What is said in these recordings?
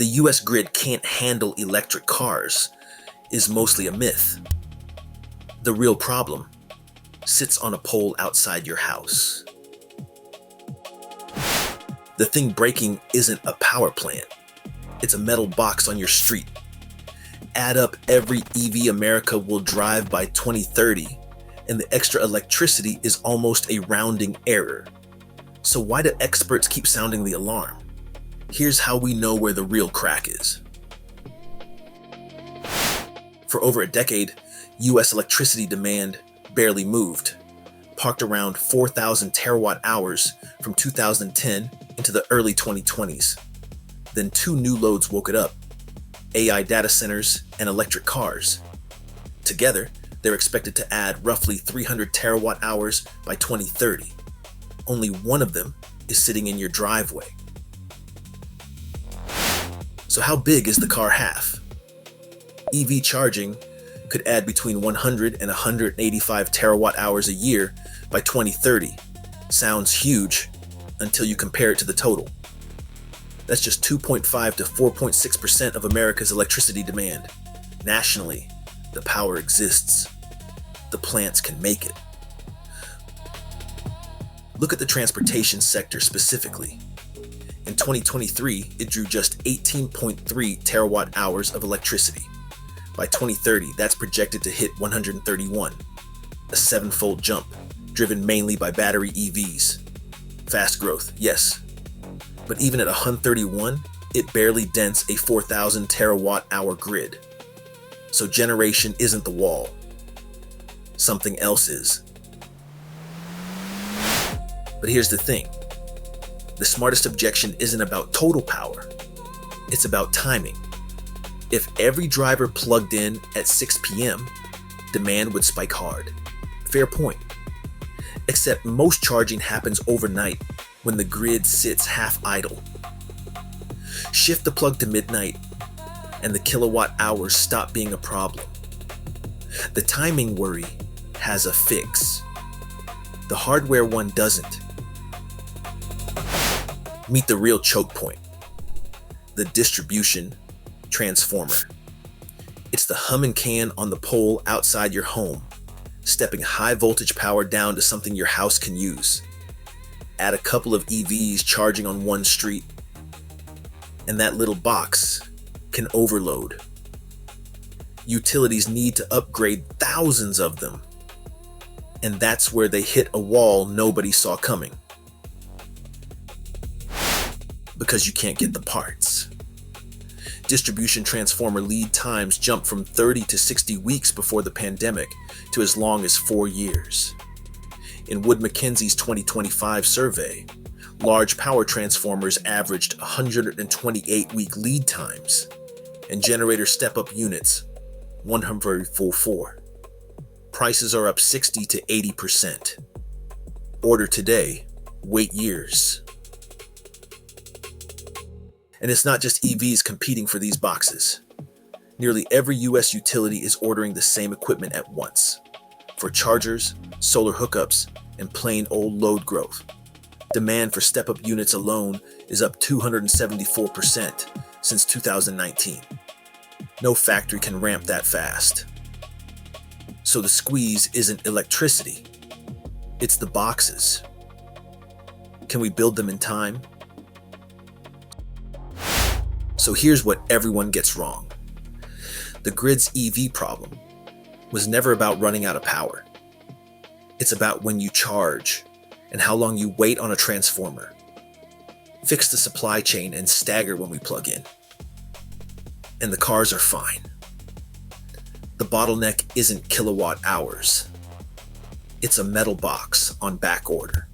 the US grid can't handle electric cars is mostly a myth. The real problem sits on a pole outside your house. The thing breaking isn't a power plant. It's a metal box on your street. Add up every EV America will drive by 2030, and the extra electricity is almost a rounding error. So why do experts keep sounding the alarm? Here's how we know where the real crack is. For over a decade, US electricity demand barely moved, parked around 4,000 terawatt hours from 2010 into the early 2020s. Then two new loads woke it up: AI data centers and electric cars. Together, they're expected to add roughly 300 terawatt hours by 2030. Only one of them is sitting in your driveway. So how big is the car half? EV charging could add between 100 and 185 terawatt hours a year by 2030. Sounds huge until you compare it to the total. That's just 2.5 to 4.6% of America's electricity demand. Nationally, the power exists. The plants can make it. Look at the transportation sector specifically. In 2023, it drew just 18.3 terawatt hours of electricity. By 2030, that's projected to hit 131, a seven-fold jump, driven mainly by battery EVs. Fast growth, yes. But even at 131, it barely dents a 4,000 terawatt hour grid. So generation isn't the wall. Something else is. But here's the thing. The smartest objection isn't about total power. It's about timing. If every driver plugged in at 6 p.m., demand would spike hard. Fair point. Except most charging happens overnight when the grid sits half idle. Shift the plug to midnight, and the kilowatt hours stop being a problem. The timing worry has a fix. The hardware one doesn't. Meet the real choke point: the distribution transformer. It's the humming can on the pole outside your home, stepping high voltage power down to something your house can use. Add a couple of EVs charging on one street, and that little box can overload. Utilities need to upgrade thousands of them, and that's where they hit a wall nobody saw coming. Because you can't get the parts. Distribution transformer lead times jumped from 30 to 60 weeks before the pandemic to as long as 4 years. In Mackenzie's 2025 survey, large power transformers averaged 128-week lead times, and generator step-up units 144. Prices are up 60 to 80%. Order today, wait years. And it's not just EVs competing for these boxes. Nearly every US utility is ordering the same equipment at once, for chargers, solar hookups, and plain old load growth. Demand for step-up units alone is up 274% since 2019. No factory can ramp that fast. So the squeeze isn't electricity, it's the boxes. Can we build them in time? So here's what everyone gets wrong. The grid's EV problem was never about running out of power. It's about when you charge and how long you wait on a transformer. Fix the supply chain and stagger when we plug in. And the cars are fine. The bottleneck isn't kilowatt hours. It's a metal box on back order.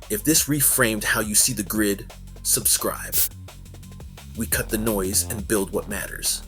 If this reframed how you see the grid, subscribe. We cut the noise and build what matters.